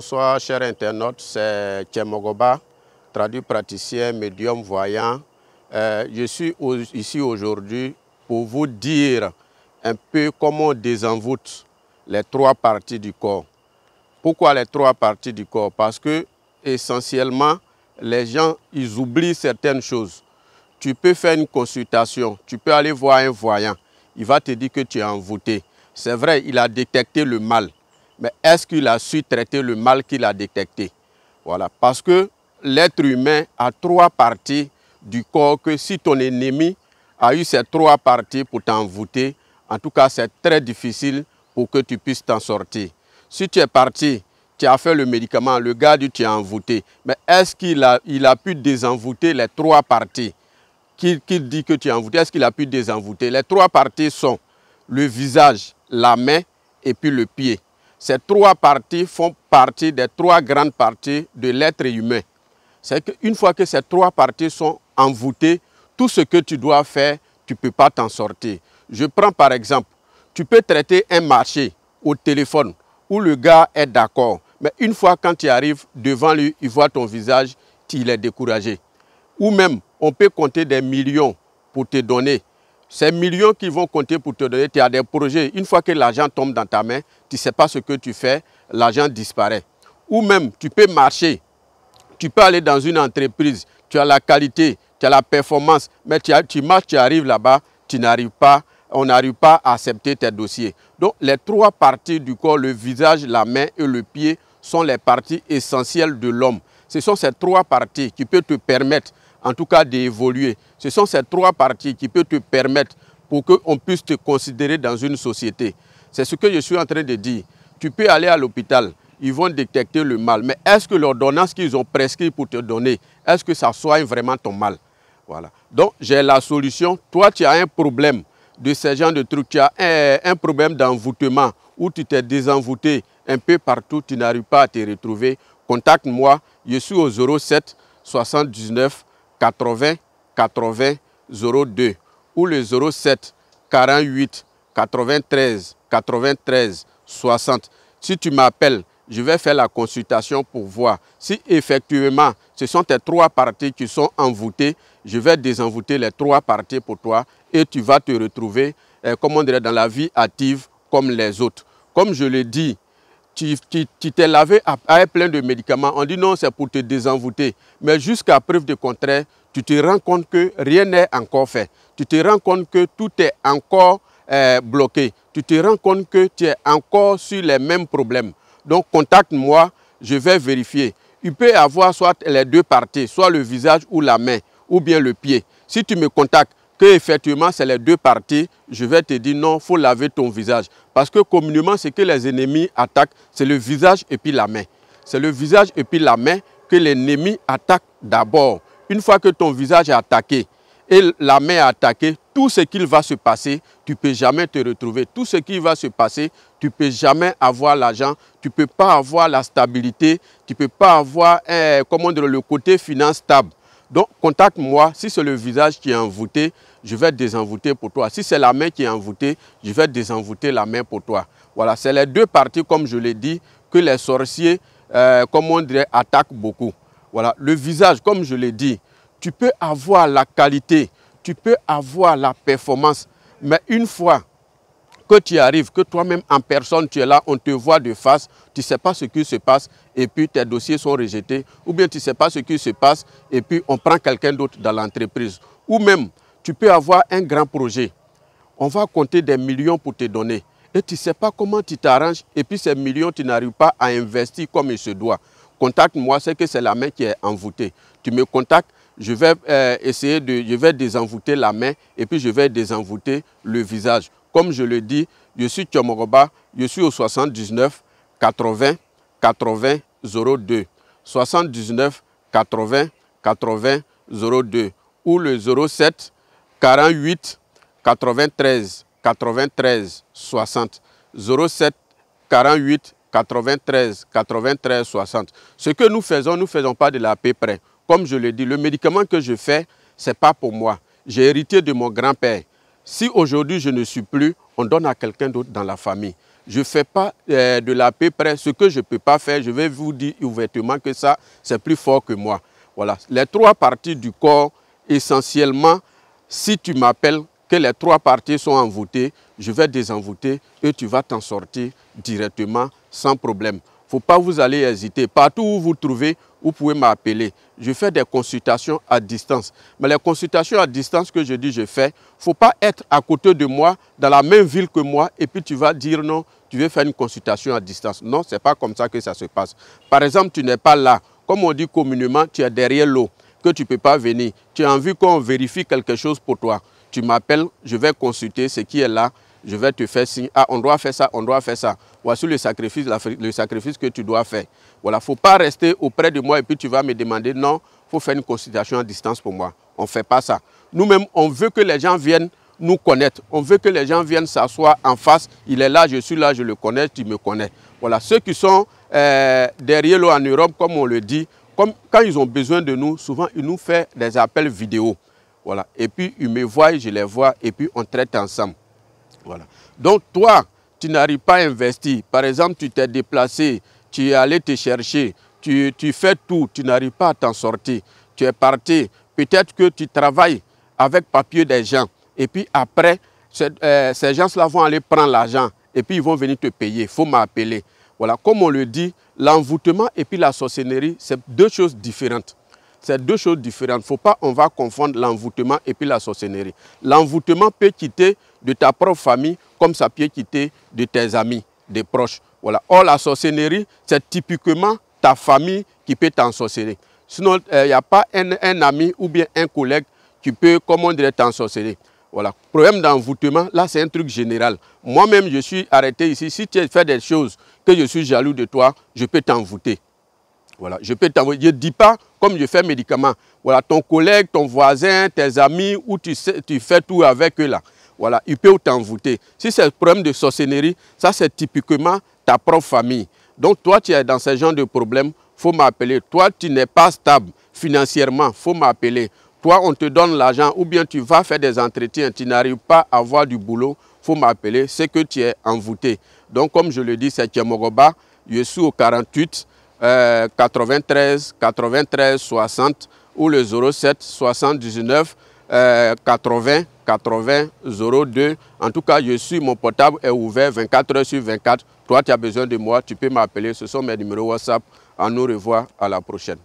Bonsoir chers internautes, c'est Tchemogoba, traduit praticien, médium voyant. Je suis ici aujourd'hui pour vous dire un peu comment on désenvoûte les trois parties du corps. Pourquoi les trois parties du corps? Parce que essentiellement, les gens ils oublient certaines choses. Tu peux faire une consultation, tu peux aller voir un voyant, il va te dire que tu es envoûté. C'est vrai, il a détecté le mal. Mais est-ce qu'il a su traiter le mal qu'il a détecté? Voilà, parce que l'être humain a trois parties du corps que si ton ennemi a eu ces trois parties pour t'envoûter, en tout cas c'est très difficile pour que tu puisses t'en sortir. Si tu es parti, tu as fait le médicament, le gars dit tu es envoûté, mais est-ce qu'il a pu désenvoûter les trois parties qu'il dit que tu es envoûté? Est-ce qu'il a pu désenvoûter? Les trois parties sont le visage, la main et puis le pied. Ces trois parties font partie des trois grandes parties de l'être humain. C'est qu'une fois que ces trois parties sont envoûtées, tout ce que tu dois faire, tu ne peux pas t'en sortir. Je prends par exemple, tu peux traiter un marché au téléphone où le gars est d'accord. Mais une fois quand tu arrives devant lui, il voit ton visage, il est découragé. Ou même, on peut compter des millions pour te donner. Ces millions qui vont compter pour te donner, tu as des projets. Une fois que l'argent tombe dans ta main, tu ne sais pas ce que tu fais, l'argent disparaît. Ou même, tu peux marcher, tu peux aller dans une entreprise, tu as la qualité, tu as la performance, mais tu marches, tu arrives là-bas, tu n'arrives pas, on n'arrive pas à accepter tes dossiers. Donc, les trois parties du corps, le visage, la main et le pied, sont les parties essentielles de l'homme. Ce sont ces trois parties qui peuvent te permettre en tout cas d'évoluer. Ce sont ces trois parties qui peuvent te permettre pour qu'on puisse te considérer dans une société. C'est ce que je suis en train de dire. Tu peux aller à l'hôpital, ils vont détecter le mal, mais est-ce que l'ordonnance qu'ils ont prescrit pour te donner, est-ce que ça soigne vraiment ton mal? Voilà. Donc, j'ai la solution. Toi, tu as un problème de ce genre de trucs. Tu as un problème d'envoûtement où tu t'es désenvoûté un peu partout, tu n'arrives pas à te retrouver. Contacte-moi. Je suis au 07 79 80 80 02 ou le 07 48 93 93 60. Si tu m'appelles, je vais faire la consultation pour voir si effectivement ce sont tes trois parties qui sont envoûtées. Je vais désenvoûter les trois parties pour toi et tu vas te retrouver, comme on dirait, dans la vie active comme les autres. Comme je l'ai dit, tu t'es lavé avec plein de médicaments. On dit non, c'est pour te désenvoûter. Mais jusqu'à preuve de contraire, tu te rends compte que rien n'est encore fait. Tu te rends compte que tout est encore bloqué. Tu te rends compte que tu es encore sur les mêmes problèmes. Donc, contacte-moi, je vais vérifier. Il peut y avoir soit les deux parties, soit le visage ou la main, ou bien le pied. Si tu me contactes, que effectivement c'est les deux parties, je vais te dire non, il faut laver ton visage. Parce que communément, ce que les ennemis attaquent, c'est le visage et puis la main. C'est le visage et puis la main que l'ennemi attaque d'abord. Une fois que ton visage est attaqué et la main est attaquée, tout ce qu'il va se passer, tu ne peux jamais te retrouver. Tout ce qui va se passer, tu ne peux jamais avoir l'argent, tu ne peux pas avoir la stabilité, tu ne peux pas avoir comment dire, le côté finance stable. Donc, contacte-moi. Si c'est le visage qui est envoûté, je vais désenvoûter pour toi. Si c'est la main qui est envoûtée, je vais désenvoûter la main pour toi. Voilà, c'est les deux parties, comme je l'ai dit, que les sorciers, comme on dirait, attaquent beaucoup. Voilà, le visage, comme je l'ai dit, tu peux avoir la qualité, tu peux avoir la performance, mais une fois que tu arrives, que toi-même en personne, tu es là, on te voit de face, tu ne sais pas ce qui se passe et puis tes dossiers sont rejetés. Ou bien tu ne sais pas ce qui se passe et puis on prend quelqu'un d'autre dans l'entreprise. Ou même, tu peux avoir un grand projet. On va compter des millions pour te donner. Et tu ne sais pas comment tu t'arranges et puis ces millions, tu n'arrives pas à investir comme il se doit. Contacte-moi, c'est que c'est la main qui est envoûtée. Tu me contactes, je vais je vais désenvoûter la main et puis je vais désenvoûter le visage. Comme je le dis, je suis Tchemogoba, je suis au 79 80 80 02. 79 80 80 02 ou le 07 48 93 93 60. 07 48 93 93 60. Ce que nous ne faisons pas de la paix près. Comme je le dis, le médicament que je fais, ce n'est pas pour moi. J'ai hérité de mon grand-père. Si aujourd'hui je ne suis plus, on donne à quelqu'un d'autre dans la famille. Je ne fais pas de la paix près. Ce que je ne peux pas faire, je vais vous dire ouvertement que ça, c'est plus fort que moi. Voilà. Les 3 parties du corps, essentiellement, si tu m'appelles, que les 3 parties sont envoûtées, je vais désenvoûter et tu vas t'en sortir directement sans problème. Il ne faut pas vous aller hésiter. Partout où vous trouvez, vous pouvez m'appeler. Je fais des consultations à distance. Mais les consultations à distance que je dis je fais, il ne faut pas être à côté de moi, dans la même ville que moi, et puis tu vas dire non, tu veux faire une consultation à distance. Non, ce n'est pas comme ça que ça se passe. Par exemple, tu n'es pas là. Comme on dit communément, tu es derrière l'eau, que tu ne peux pas venir. Tu as envie qu'on vérifie quelque chose pour toi. Tu m'appelles, je vais consulter ce qui est là, je vais te faire signe. Ah, on doit faire ça, on doit faire ça. Voici le sacrifice que tu dois faire. Voilà, il ne faut pas rester auprès de moi et puis tu vas me demander, non, il faut faire une consultation à distance pour moi. On ne fait pas ça. Nous-mêmes, on veut que les gens viennent nous connaître. On veut que les gens viennent s'asseoir en face. Il est là, je suis là, je le connais, tu me connais. Voilà, ceux qui sont derrière l'eau en Europe, comme on le dit, quand ils ont besoin de nous, souvent, ils nous font des appels vidéo. Voilà. Et puis, ils me voient, je les vois, et puis on traite ensemble. Voilà. Donc, toi, tu n'arrives pas à investir. Par exemple, tu t'es déplacé, tu es allé te chercher, tu fais tout, tu n'arrives pas à t'en sortir. Tu es parti. Peut-être que tu travailles avec papier des gens. Et puis après, ces gens-là vont aller prendre l'argent. Et puis, ils vont venir te payer. Il faut m'appeler. Voilà. Comme on le dit, l'envoûtement et puis la sorcellerie, c'est 2 choses différentes. C'est 2 choses différentes. Il ne faut pas, on va confondre l'envoûtement et puis la sorcellerie. L'envoûtement peut quitter de ta propre famille comme ça peut quitter de tes amis, des proches. Voilà. Or, la sorcellerie, c'est typiquement ta famille qui peut t'ensorceler. Sinon, il n'y a pas un ami ou bien un collègue qui peut, comme on dirait, t'ensorceler. Voilà. Problème d'envoûtement, là, c'est un truc général. Moi-même, je suis arrêté ici. Si tu fais des choses que je suis jaloux de toi, je peux t'envoûter. Voilà, je peux t'envoyer. Je ne dis pas comme je fais médicament. Voilà, ton collègue, ton voisin, tes amis, où tu fais tout avec eux là. Voilà, ils peuvent t'envoûter. Si c'est un problème de sorcellerie, ça c'est typiquement ta propre famille. Donc toi, tu es dans ce genre de problème, il faut m'appeler. Toi, tu n'es pas stable financièrement, il faut m'appeler. Toi, on te donne l'argent ou bien tu vas faire des entretiens, tu n'arrives pas à avoir du boulot, il faut m'appeler, c'est que tu es envoûté. Donc comme je le dis, c'est Tchemogoba, je suis au 48 93 60 ou le 07 79 80 80 02. En tout cas, mon portable est ouvert 24 heures sur 24. Toi, tu as besoin de moi, tu peux m'appeler. Ce sont mes numéros WhatsApp. À nous revoir à la prochaine.